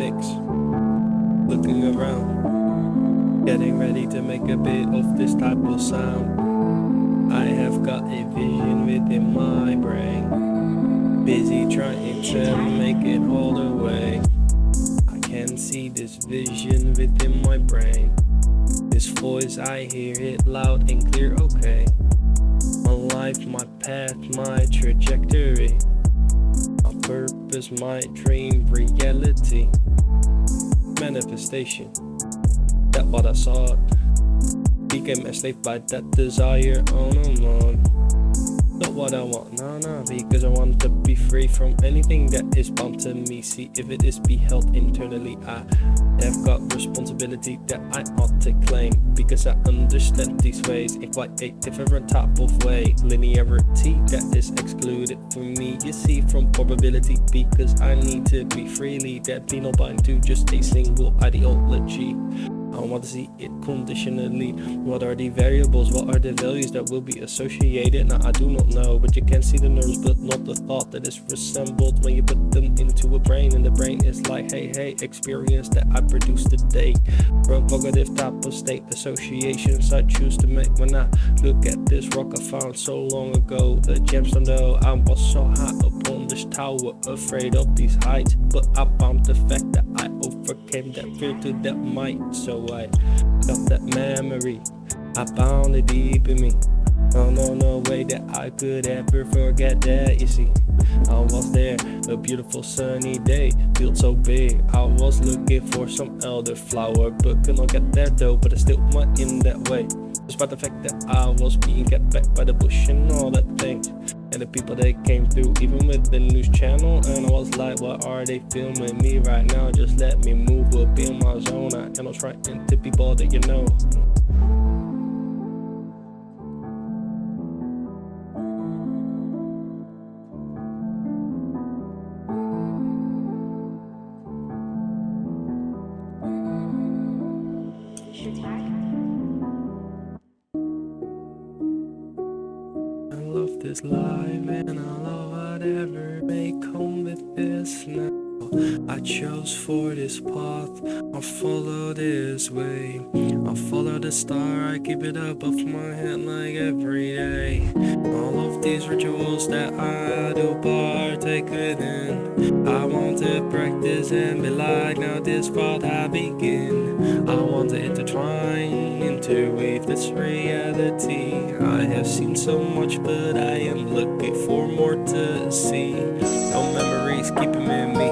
mix, looking around, getting ready to make a bit of this type of sound. I have got a vision within my brain, busy trying to make it all the way. I can see this vision within my brain, this voice I hear it loud and clear, okay. My life, my path, my trajectory, my purpose, my dream, reality, manifestation. That what I sought became enslaved by that desire on. Not what I want, no, because I want to be free from anything that is bound to me. See, if it is beheld internally, I have got responsibility that I ought to claim, because I understand these ways in quite a different type of way. Linearity that is excluded from me, you see, from probability, because I need to be freely, that be not bind to just a single ideology. I want to see it conditionally. What are the variables? What are the values that will be associated? Now I do not know, but you can see the nerves, but not the thought that is resembled when you put them into a brain. And the brain is like, hey, experience that I produce today. Provocative type of state associations I choose to make when I look at this rock I found so long ago. A gemstone though, I was so high up on this tower, afraid of these heights, but I found the fact that I overcame that fear to that might. So I got that memory, I found it deep in me. No way that I could ever forget that, you see. I was there, a beautiful sunny day, felt so big. I was looking for some elderflower, but could not get there though, but I still went in that way. Despite the fact that I was being kept back by the bush and all that things, and the people that came through, even with the news channel. And I was like, what are they filming me right now? Just let me move up in my zone. I cannot try into people that you know. I love this life and I love whatever may come with this now. I chose for this path, I follow this way. I follow the star, I keep it above my head like every day. All of these rituals that I do partake within, I want to practice and be like, now this path I begin. I want to intertwine, interweave this reality. I have seen so much, but I am looking for more to see. No memories keeping in me.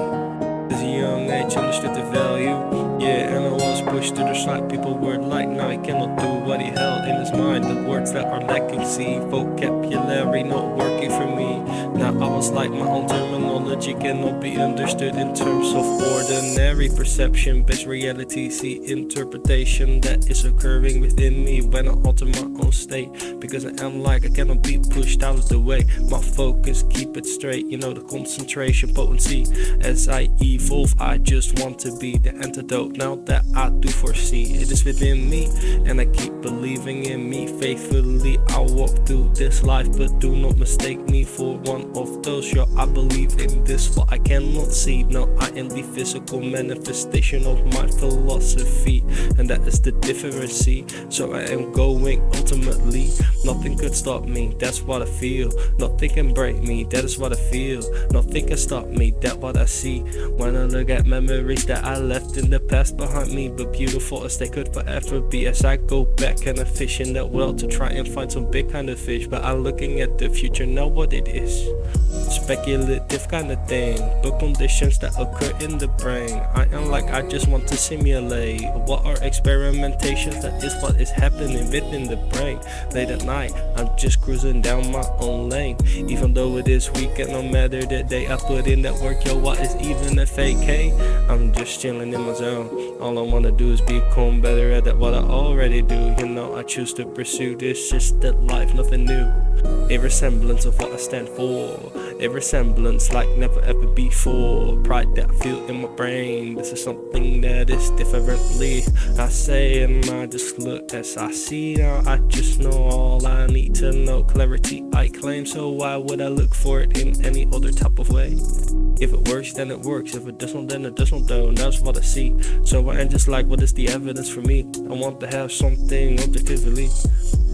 As a young age, understood the value. Yeah, and I was pushed to the side. People were like, no, he cannot do what he held in his mind. The words that are lacking, see, vocabulary not working for me. Now I was like, my own terminology cannot be understood in terms of ordinary perception. Based reality, see, interpretation that is occurring within me when I alter my own state. Because I am like, I cannot be pushed out of the way. My focus, keep it straight, you know, the concentration, potency. As I evolve, I just want to be the antidote. Now that I do foresee, it is within me, and I keep believing in me faithfully. I walk through this life, but do not mistake me for one of those. Yo, I believe in this, what I cannot see. No, I am the physical manifestation of my philosophy, and that is the difference, see. So I am going ultimately. Nothing could stop me, that's what I feel. Nothing can break me, that is what I feel. Nothing can stop me, that's what I see. When I look at memories that I left in the past behind me, but beautiful as they could forever be. As I go back and I fish in that well to try and find some big kind of fish, but I'm looking at the future, know what it is. Speculative kind of thing, but conditions that occur in the brain. I am like, I just want to simulate. What are experimentations? That is what is happening within the brain. Late at night, I'm just cruising down my own lane. Even though it is weekend, no matter the day I put in that work, yo, what is even a fake, hey? I'm just chilling in my zone. All I wanna do is become better at that what I already do. You know, I choose to pursue this, just that life, nothing new. A resemblance of what I stand for, a resemblance like never ever before. Pride that I feel in my brain, this is something that is differently. I say and I just look as I see now. I just know all I need to know. Clarity I claim, so why would I look for it in any other type of way? If it works, then it works. If it doesn't, then it doesn't though. And that's what I see. So I ain't just like, what is the evidence for me? I want to have something objectively.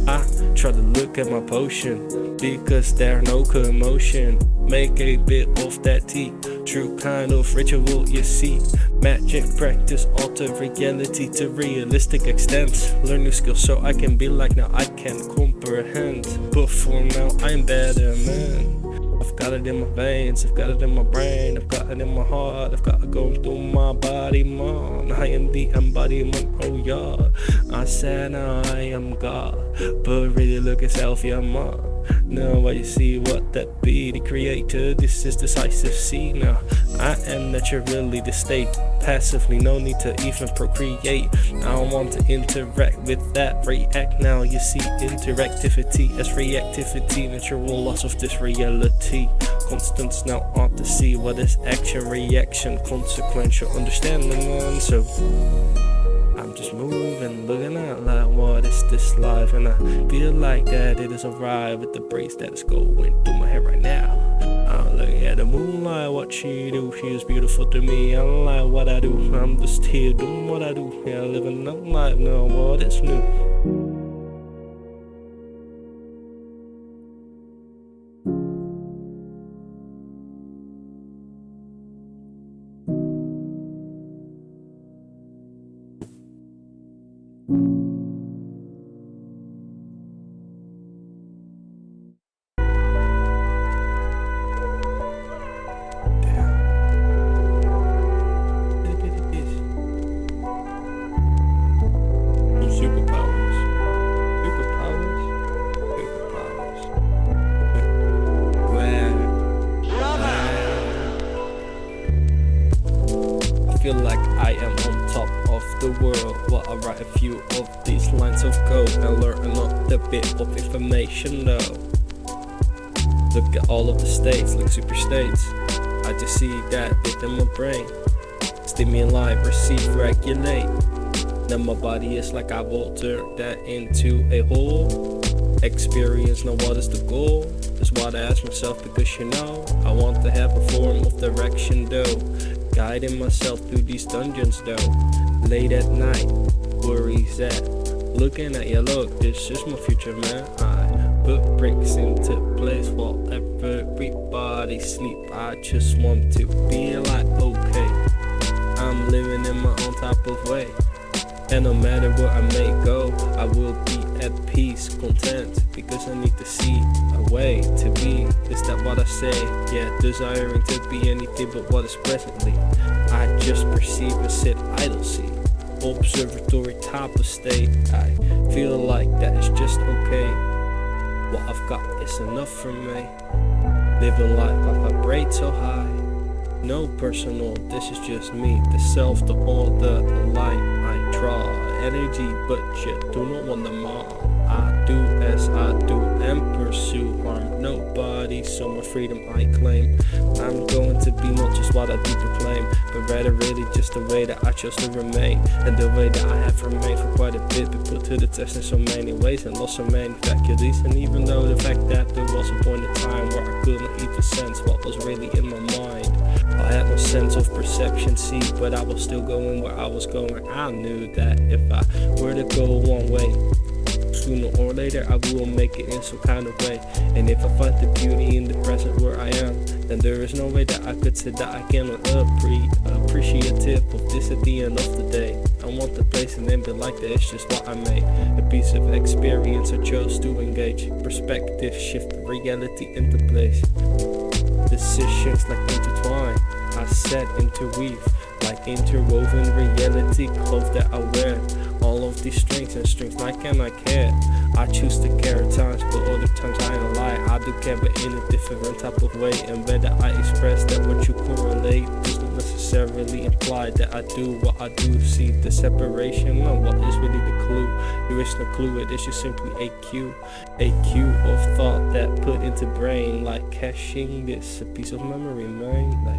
I try to look at my potion because there's no commotion. Make a bit of that tea, true kind of ritual you see. Magic practice, alter reality to realistic extent. Learn new skills so I can be like now I can comprehend. But for now I'm better man. I've got it in my veins, I've got it in my brain, I've got it in my heart, I've got it going through my body, man. I am the embodiment, oh yeah. I said I am God, but really look at self, yeah man. Now you see what that be, the creator, this is decisive, see now. I am naturally the state, passively, no need to even procreate. I don't want to interact with that, react now, you see interactivity as reactivity, natural loss of this reality. Constants now ought to see what is action, reaction, consequential understanding, and so I'm just moving, looking at like what is this life, and I feel like that it is alright with the breeze that is going through my head right now. I'm looking at the moonlight, what she do, she is beautiful to me. I don't like what I do, I'm just here doing what I do. Yeah, living no life, no what is new. Feel like I am on top of the world while I write a few of these lines of code and learn another bit of information though. Look at all of the states, like super states. I just see that within my brain. Stimuli, receive, regulate. Now my body is like I've altered that into a whole experience. Now what is the goal? That's what I ask myself, because you know I want to have a form of direction though. Guiding myself through these dungeons though. Late at night, worries at. Looking at you, look, this is my future man. I put bricks into place while everybody sleep. I just want to be like, okay, I'm living in my own type of way. And no matter where I may go, I will be at peace, content, because I need to see a way to be. Is that what I say? Yeah, desiring to be anything but what is presently. I just perceive and sit idle, see. Observatory type of state. I feel like that is just okay. What I've got is enough for me. Living life, I vibrate so high. No personal, this is just me. The self, the all, the line I draw. Energy, but you do not want them all. I do as I do and pursue harm nobody, so my freedom I claim. I'm going to be not just what I do proclaim, but rather really just the way that I chose to remain. And the way that I have remained for quite a bit, been put to the test in so many ways and lost so many faculties. And even though the fact that there was a point in time where I couldn't even sense what was really in my mind, I had no sense of perception, see, but I was still going where I was going. I knew that if I were to go one way, sooner or later I will make it in some kind of way. And if I find the beauty in the present where I am, then there is no way that I could say that I cannot appreciative of this at the end of the day. I want the place and then be like that, it's just what I made. A piece of experience I chose to engage. Perspective shift reality into place. Decisions like intertwine, I set interweave, like interwoven reality, clothes that I wear. All of these strings and strings like and I care. I choose to care at times, but other times I ain't lie. I do care, but in a different type of way. And whether I express that what you correlate doesn't necessarily imply that I do what I do. See the separation of what is really the clue. There is no clue, it is just simply a cue of thought that put into brain, like caching this a piece of memory, man. Like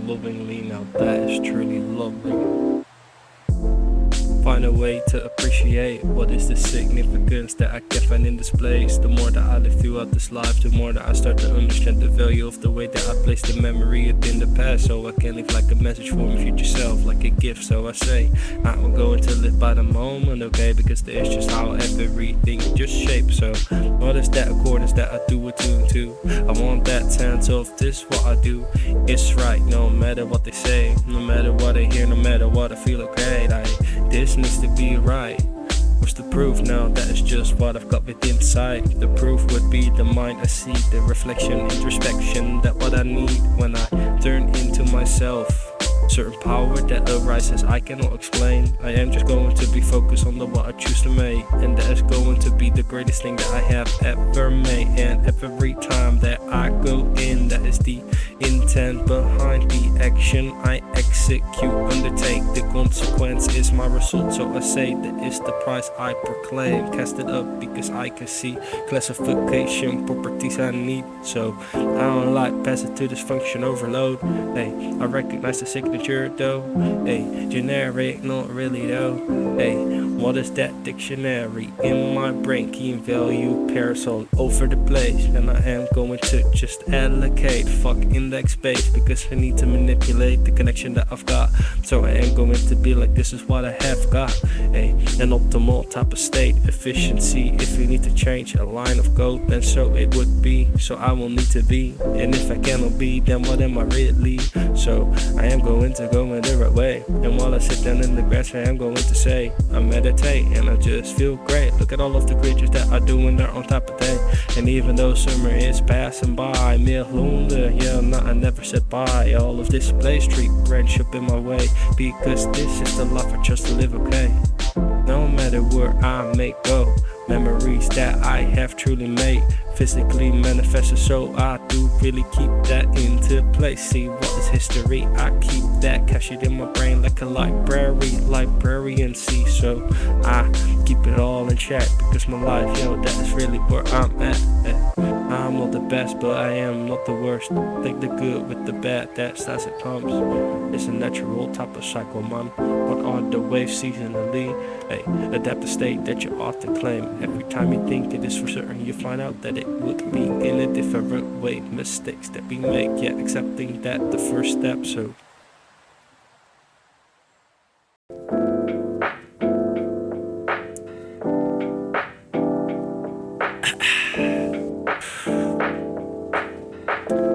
Lovingly, now that is truly lovely. Find a way to appreciate what is the significance that I can find in this place. The more that I live throughout this life, the more that I start to understand the value of the way that I place the memory within the past, so I can live like a message for my future self, like a gift. So I say I'm going to live by the moment, okay, because that's just how everything just shapes. So what is that accordance that I do attune to? I want that sense of this what I do. It's right, no matter what they say, no matter what I hear, no matter what I feel, okay, like this needs to be right. What's the proof now? That is just what I've got within sight. The proof would be the mind I see, the reflection, introspection, that what I need when I turn into myself. Certain power that arises I cannot explain. I am just going to be focused on the what I choose to make, and that is going to be the greatest thing that I have ever made. And every time that I go in, that is the intent behind the action I execute, undertake. The consequence is my result, so I say that is the price I proclaim. Cast it up because I can see classification properties I need. So I don't like pass it to dysfunction overload. Hey, I recognize the signature though. Hey, generic, not really though. Hey, what is that dictionary in my brain? Key and value pairs all over the place, and I am going to just allocate fuck index space because I need to manipulate the connection that I've got. So I am going to be like, this is what I have got. Hey, an optimal type of state, efficiency. If you need to change a line of code, then so it would be. So I will need to be, and if I cannot be, then what am I really? So I am going to go in the right way, and while I sit down in the grass I am going to say I meditate and I just feel great. Look at all of the creatures that are doing their own type of thing, and even though summer is passing by, meer loonde, yeah, nah, I never said bye. All of this place street branch up in my way, because this is the life I chose to live, okay. No matter where I may go, memories that I have truly made physically manifested, so I do really keep that into place. See what is history, I keep that captured in my brain like a librarian. See, so I keep it all in check because my life, yo, that is really where I'm at. I'm not the best, but I am not the worst. Take the good with the bad, that's as it comes. It's a natural type of cycle, man. What are the waves seasonally? Hey, adapt the state that you ought to claim. Every time you think it is for certain, you find out that it would be in a different way. Mistakes that we make, yeah, accepting that the first step. So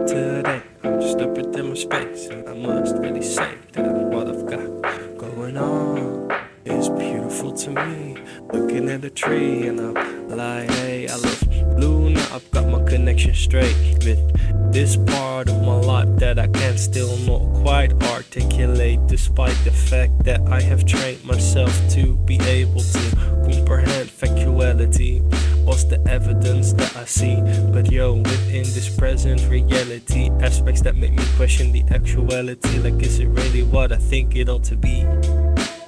today I'm just up in my space, and I must really say that what I've got going on is beautiful to me. Looking at the tree and I'm like, hey, I love blue. Now I've got my connection straight with this part of my life that I can still not quite articulate, despite the fact that I have trained myself to be able to comprehend factuality. What's the evidence that I see? But yo, within this present reality, aspects that make me question the actuality. Like, is it really what I think it ought to be?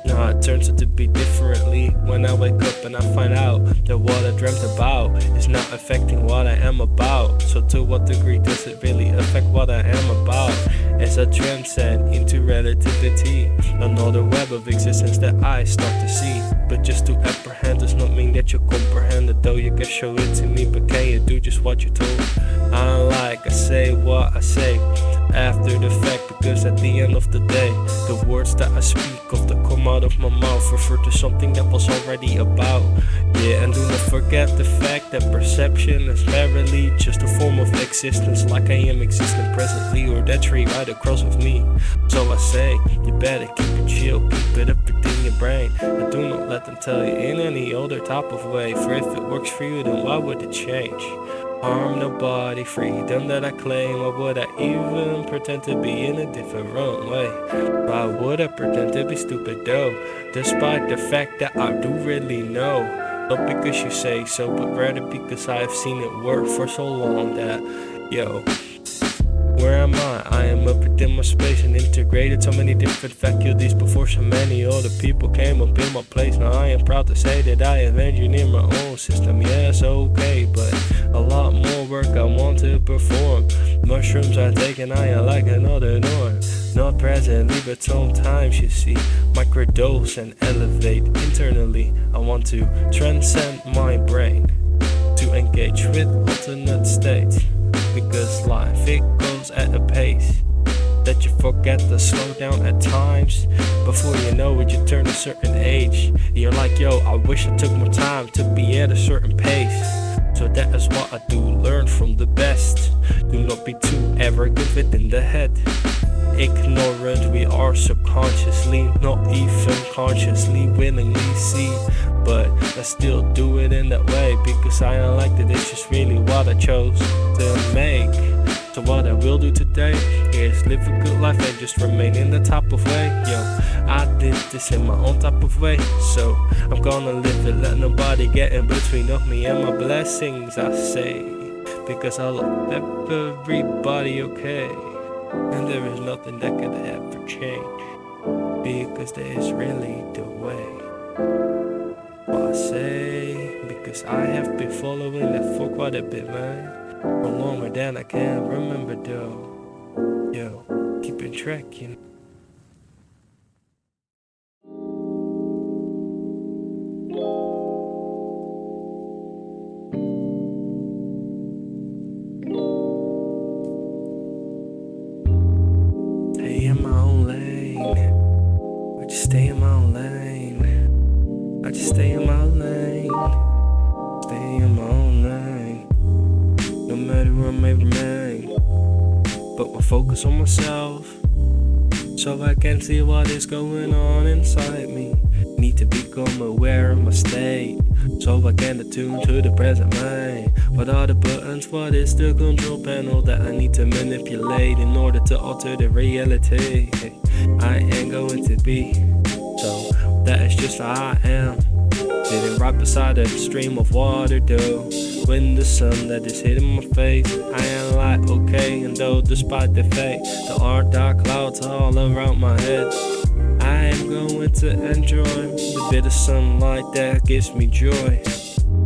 No, it turns out to be differently when I wake up and I find out that what I dreamt about is not affecting what I am about. So to what degree does it really affect what I am about? As I transcend into relativity, another web of existence that I start to see. But just to apprehend does not mean that you comprehend it, though you can show it to me, but can you do just what you're told? Unlike I say what I say after the fact, because at the end of the day, the words that I speak of that come out of my mouth refer to something that was already about. Yeah, and do not forget the fact that perception is merely just a form of existence, like I am existing presently, or that tree right across with me. So I say, you better keep it chill, keep it up within your brain, and do not let them tell you in any other type of way. For if it works for you, then why would it change? Harm nobody, freedom that I claim. Why would I even pretend to be in a different way? Why would I pretend to be stupid though, despite the fact that I do really know? Not because you say so, but rather because I've seen it work for so long that, yo, where am I? I am up within my space and integrated so many different faculties before so many other people came up in my place. Now I am proud to say that I have engineered my own system. Yeah, it's okay, but a lot more work I want to perform. Mushrooms I take and I am like another norm. Not presently, but sometimes you see, microdose and elevate internally. I want to transcend my brain to engage with alternate states, because life, it goes at a pace that you forget to slow down at times. Before you know it, you turn a certain age. You're like, yo, I wish I took more time to be at a certain pace. So that is what I do, learn from the best. Do not be too arrogant within the head. Ignorant we are subconsciously, not even consciously, willingly see. But I still do it in that way, because I don't like that it's just really what I chose to make. So what I will do today is live a good life and just remain in the type of way. Yo, I did this in my own type of way, so I'm gonna live it, let nobody get in between of me and my blessings, I say, because I love everybody, okay? And there is nothing that could ever change, because that is really the way. What I say, because I have been following that for quite a bit, man. For longer than I can remember though. Yo, keeping track, you know. Stay in my own lane. I just stay in my own lane. I just stay in my lane. Stay in my own lane. No matter where I may remain, but my focus on myself, so I can see what is going on inside me. Need to become aware of my state, so I can attune to the present mind. What are the buttons? What is the control panel that I need to manipulate in order to alter the reality? Hey, I ain't going to be, so that is just how I am. Sitting right beside a stream of water though, when the sun that is hitting my face, I am like okay. And though despite the fate, there are dark clouds all around my head, I am going to enjoy the bit of sunlight that gives me joy.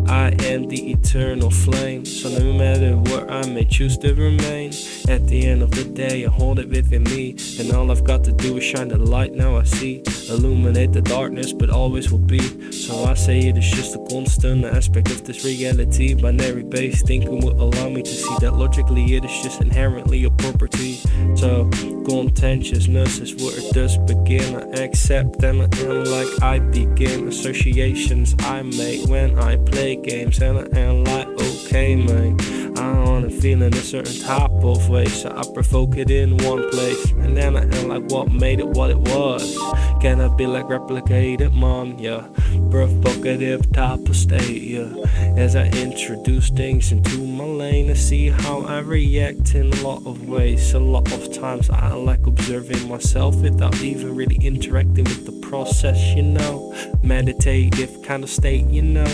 I am the eternal flame, so no matter where I may choose to remain, at the end of the day I hold it within me, and all I've got to do is shine the light. Now I see, illuminate the darkness, but always will be. So I say it is just a constant aspect of this reality. Binary based thinking will allow me to see that logically it is just inherently a property. So contentiousness is where it does begin. I accept and I am like I begin. Associations I make when I play games, and I am like okay man, I wanna feel in a certain type of way, so I provoke it in one place, and then I am like what made it what it was. Can I be like replicated mom, yeah, provocative type of state, yeah. As I introduce things into my lane, I see how I react in a lot of ways. A lot of times I like observing myself without even really interacting with the process, you know. Meditative kind of state, you know.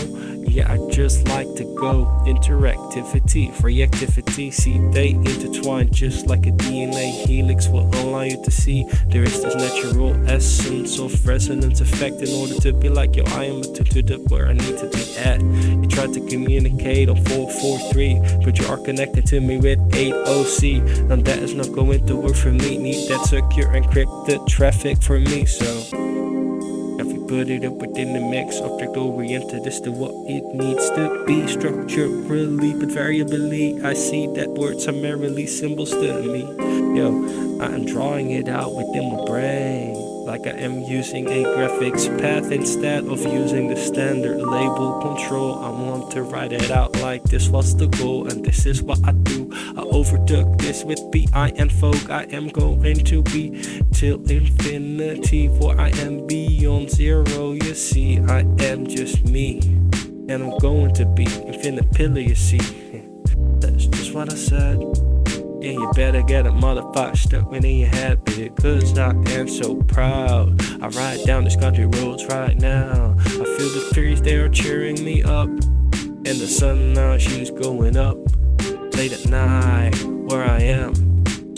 Yeah, I just like to go interactivity, reactivity, see they intertwine just like a DNA helix will allow you to see there is this natural essence of resonance effect in order to be like, yo, I am attuned to where I need to be at. You try to communicate on 443, but you are connected to me with 8OC. Now that is not going to work for me, need that secure encrypted traffic for me, so put it up within the mix, object oriented as to what it needs to be. Structurally but variably, I see that words are merely symbols to me. Yo, I am drawing it out within my brain, like I am using a graphics path instead of using the standard label control. I want to write it out like this was the goal, and this is what I do. I overtook this with BI and folk. I am going to be till infinity, for I am beyond zero. You see, I am just me, and I'm going to be infinite pillar, you see. That's just what I said. Yeah, you better get a motherfucker stuck within your head, because I am so proud. I ride down these country roads right now. I feel the trees, they are cheering me up, and the sun now, she's going up late at night where I am.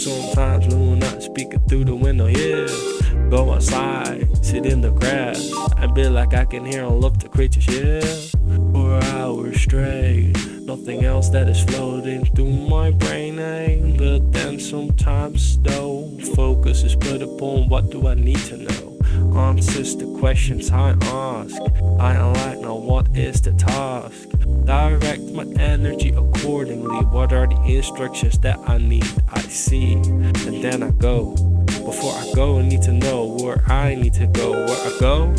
Sometimes when I'm speaking through the window, yeah. Go outside, sit in the grass. I feel like I can hear all of the creatures, yeah. For hours straight, nothing else that is floating through my brain, eh? But then sometimes though, focus is put upon what do I need to know. Answers the questions I ask. I like now what is the task. Direct my energy accordingly. What are the instructions that I need? I see, and then I go. Before I go, I need to know where I need to go. Where I go,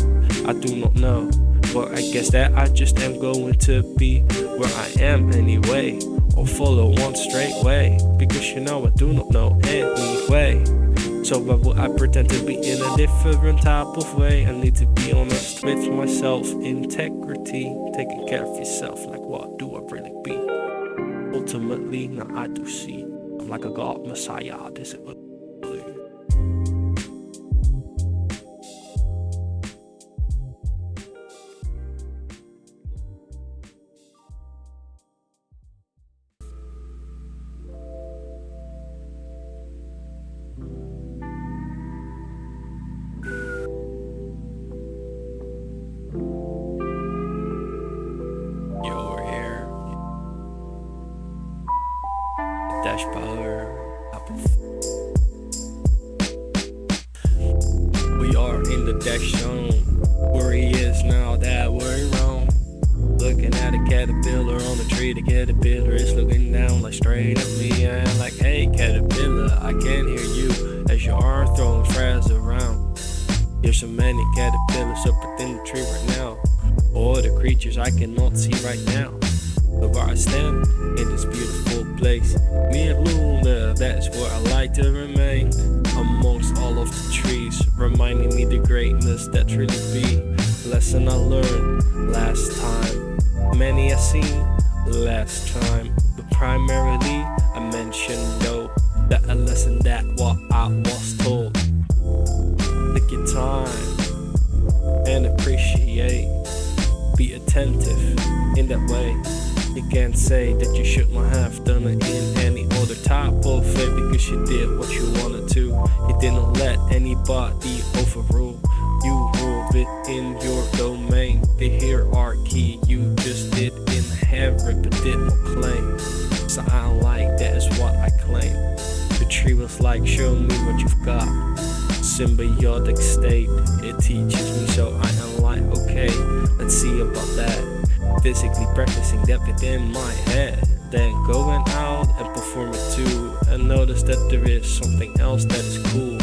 I do not know. But I guess that I just am going to be where I am anyway, or follow one straight way, because you know I do not know anyway. So why would I pretend to be in a different type of way? I need to be honest with myself. Integrity, taking care of yourself. Like what do I really be? Ultimately, now I do see I'm like a god messiah. This is what you're here. Dashplot. We are in the dash zone, where he is now that we're wrong. Looking at a caterpillar on the tree, the caterpillar is looking down like straight at me and like, hey caterpillar, I can hear you as you are throwing frags around. There's so many caterpillars up within the tree right now, all the creatures I cannot see right now. But where I stand in this beautiful place, me and Luna, that's where I like to remain. Amongst all of the trees, reminding me the greatness that really be. Lesson I learned last time, many I seen last time, but primarily I mentioned though that a lesson that what I was told. Take your time and appreciate, be attentive in that way. You can't say that you shouldn't have done it in any other type of way, because you did what you wanted to. You didn't let anybody overrule. You ruled within your domain. The hierarchy you just did inherit but didn't claim. So I like that is what I claim. The tree was like, show me what you've got. Symbiotic state, it teaches me, so I am like, okay, let's see about that. Physically practicing that within my head, then going out and perform it too, and notice that there is something else that is cool.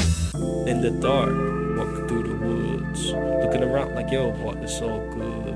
In the dark, walking through the woods, looking around like, yo, what is so good?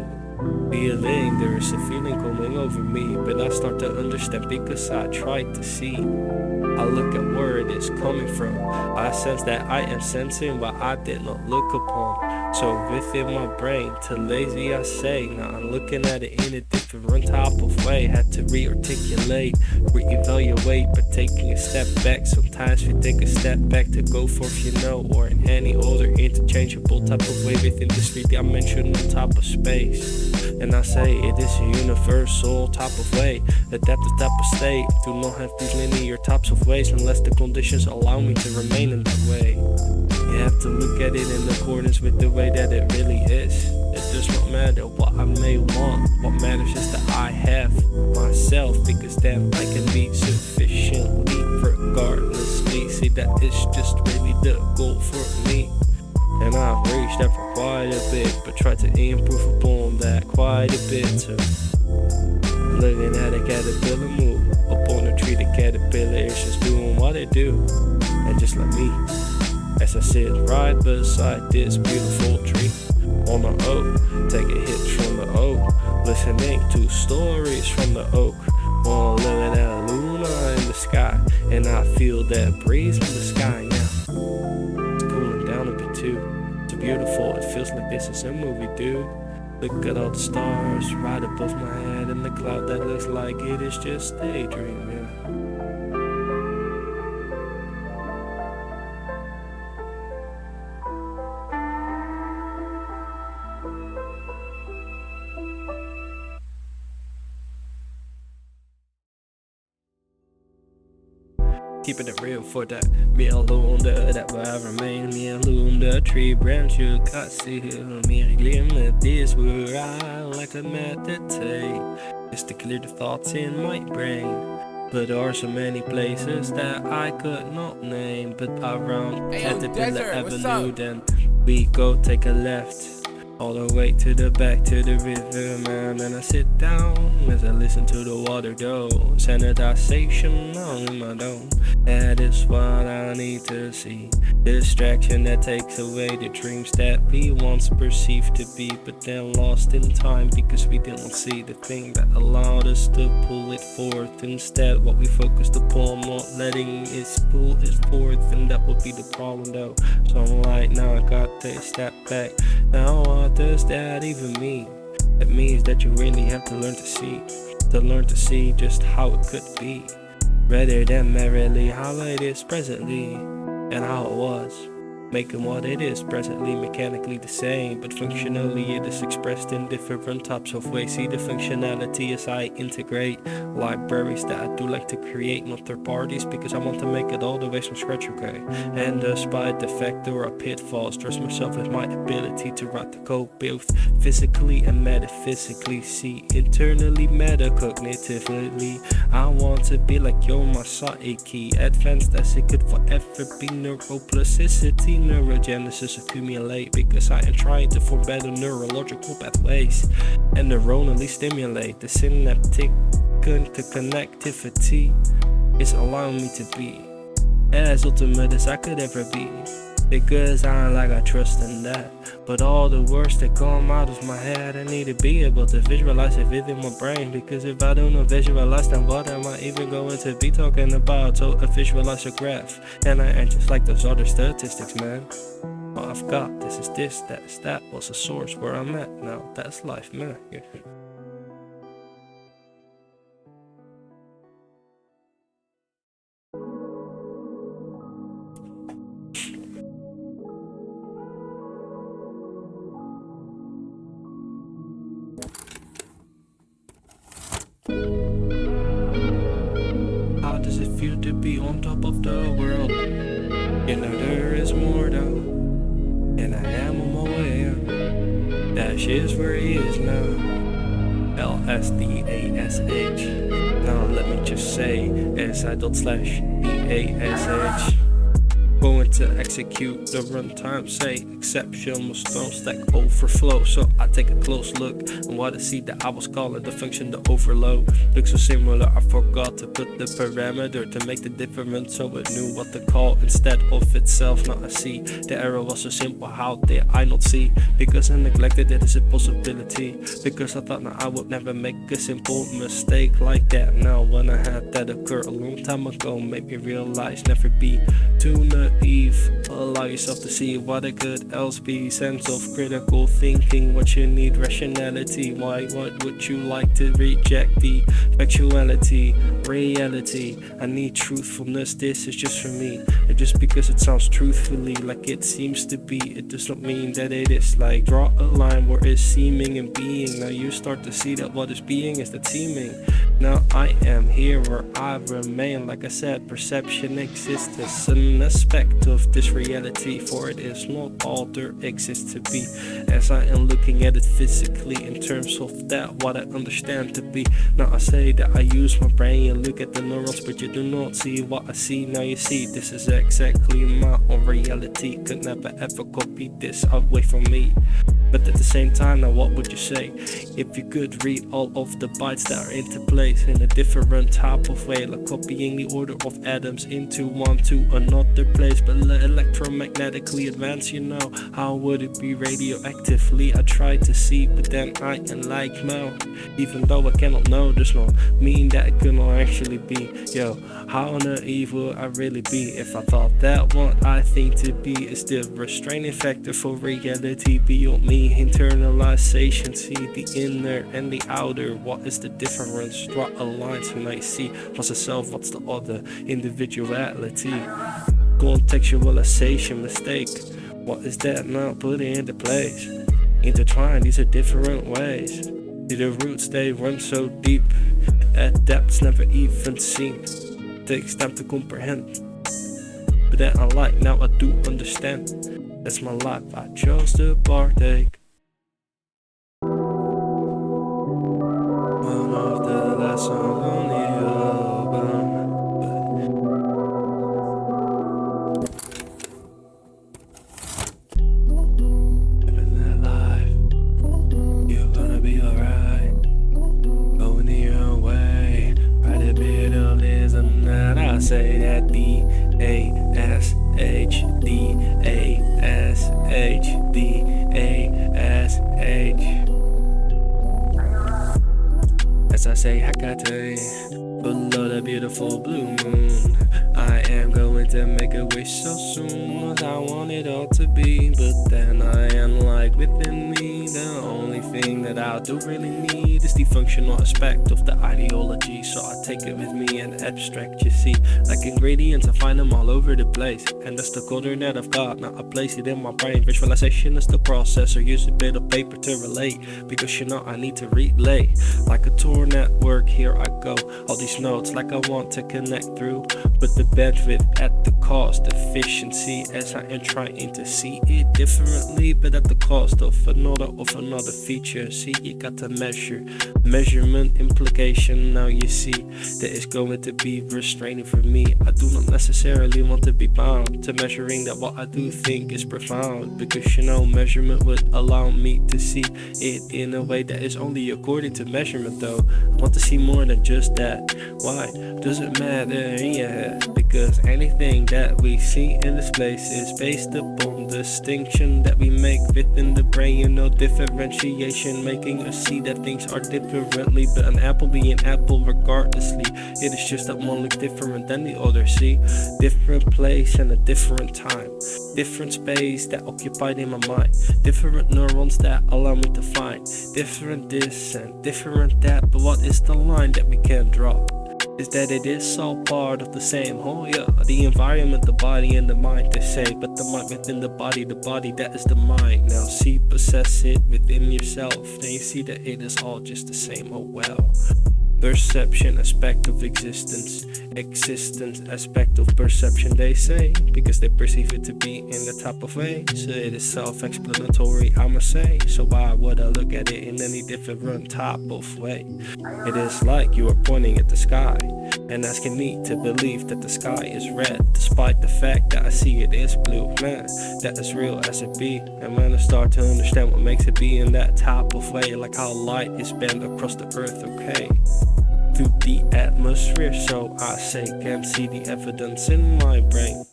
Feeling, there is a feeling coming over me, but I start to understand because I tried to see. I look at where it is coming from. I sense that I am sensing what I did not look upon. So within my brain, too lazy I say, now I'm looking at it in a different type of way. Had to re-articulate, re-evaluate, but taking a step back. Sometimes we take a step back to go forth, you know, or in any other interchangeable type of way within this three-dimensional type of space. And I say it is a universal type of way, adaptive type of state. Do not have these linear types of ways unless the conditions allow me to remain in that way. You have to look at it in accordance with the way that it really is. It does not matter what I may want. What matters is that I have myself, because then I can be sufficiently regardlessly. See, that is just really the goal for me. And I've reached that for quite a bit, but tried to improve upon that quite a bit too. Looking at a caterpillar move up on the tree, the caterpillar is just doing what it do. And just like me, as I sit right beside this beautiful tree on the oak, taking hits from the oak, listening to stories from the oak, while looking at Luna in the sky, and I feel that breeze in the sky now. It's cooling down a bit too. It's beautiful, it feels like this is a movie, dude. Look at all the stars right above my head, and the cloud that looks like it is just daydreaming. keeping it real for that. Me alone, that will I remain. Me alone, the tree branch you got see. Me limit this where I like to meditate, just to clear the thoughts in my brain. But there are so many places that I could not name. But around Caterpillar Avenue, then we go take a left, all the way to the back to the river, man. And I sit down as I listen to the water go. Sanitization on in my dome. That is what I need to see. Distraction that takes away the dreams that we once perceived to be, but then lost in time because we didn't see the thing that allowed us to pull it forth. Instead, what we focused upon, not letting it pull it forth, and that would be the problem though. So I'm like, now I got to step back. Now what does that even mean? It means that you really have to learn to see just how it could be, rather than merely how it is presently and how it was, making what it is presently mechanically the same, but functionally it is expressed in different types of ways. See the functionality as I integrate libraries that I do like to create, not third parties, because I want to make it all the way from scratch, okay? And despite the fact there are pitfalls, trust myself with my ability to write the code, both physically and metaphysically. See, internally, metacognitively, I want to be like yo, my psyche, advanced as it could forever be. Neuroplasticity, neurogenesis accumulate, because I am trying to form better neurological pathways and neuronally stimulate the synaptic interconnectivity. Is allowing me to be as ultimate as I could ever be, because I trust in that. But all the words that come out of my head, I need to be able to visualize it within my brain, because if I don't know visualize, then what am I even going to be talking about? So I visualize a graph, and I ain't just like those other statistics, man. What I've got, this is this, that is that, was the source where I'm at now. That's life, man. Yeah. How does it feel to be on top of the world? You know there is more though, and I am on my way. Dashie is where he is now. LSDASH. Now let me just say SI./DASH. Going to execute the runtime, say exception must don't stack overflow. So I take a close look and what I see that I was calling the function the overload. Looks so similar, I forgot to put the parameter to make the difference, so it knew what to call instead of itself. Now I see the error was so simple, how did I not see? Because I neglected it as a possibility, because I thought now I would never make a simple mistake like that. Now when I had that occur a long time ago, made me realize never be too naive. Allow yourself to see what it could else be. Sense of critical thinking, what you need, rationality. Why, what would you like to reject? The factuality, reality. I need truthfulness, this is just for me. And just because it sounds truthfully like it seems to be, it does not mean that it is. Like draw a line where it's seeming and being. Now you start to see that what is being is that seeming. Now I am here where I remain. Like I said, perception exists as an aspect of this reality, for it is not all there exists to be. As I am looking at it physically in terms of that what I understand to be. Now I say that I use my brain and look at the neurons, but you do not see what I see. Now you see this is exactly my own reality. Could never ever copy this away from me. But at the same time, now what would you say if you could read all of the bytes that are into place in a different type of way, like copying the order of atoms into one to another place, but electromagnetically advanced, you know? How would it be radioactively? I try to see, but then I am like no. Even though I cannot know, does not mean that it could not actually be. Yo, how naive would I really be if I thought that what I think to be is the restraining factor for reality beyond me? Internalization, see the inner and the outer. What is the difference? Draw a line so now you see what's the self, what's the other. Individuality, contextualization, mistake. What is that now? Put it into place. Intertwined, these are different ways. See the roots, they run so deep at depths never even seen. takes time to comprehend. But then I like, now I do understand. That's my life, I chose to partake. One of the last songs on the album. Living that life, you're gonna be alright. Going your own way, write a bit of listen that I say that D-A-S-H-D-A-S-H-D-A-S-H. As I say Hecate, below the beautiful blue moon, I am going to make a wish so soon as I want it all to be. But then I am like within me, the only thing that I do really need is the functional aspect of the ideology. So I take it with me and abstract, you see, like ingredients I find them all over the place. And that's the color that I've got, now I place it in my brain. Visualization is the process, or use a bit of paper to relate, because you know I need to relay. Like a tour network, here I go, all these notes like I want to connect through, but the bandwidth at the cost, efficiency, as I am trying to see it differently, but at the cost of another feature. See, you got to measurement implication. Now you see that it's going to be restraining for me. I do not necessarily want to be bound to measuring that what I do think is profound, because you know measurement would allow me to see it in a way that is only according to measurement. Though I want to see more than just that. Why does it matter? Yeah, because anything that we see in this place is based upon distinction that we make within the brain. You know, differentiation, making us see that things are differently. But an apple being apple regardlessly, it is just that one looks different than the other. See, different place and a different time, different space that occupied in my mind, different neurons that allow me to find different this and different that. But what is the line that we can draw? Is that it is all part of the same whole, yeah. The environment, the body, and the mind, they say. But the mind within the body that is the mind. Now see, possess it within yourself, then you see that it is all just the same, oh well. Perception, aspect of existence aspect of perception, they say, because they perceive it to be in the type of way. So it is self-explanatory, I must say. So why would I look at it in any different type of way? It is like you are pointing at the sky and asking me to believe that the sky is red, despite the fact that I see it is blue. Man, that is real as it be. And when I start to understand what makes it be in that type of way, like how light is bent across the earth, okay, through the atmosphere, so I say can see the evidence in my brain.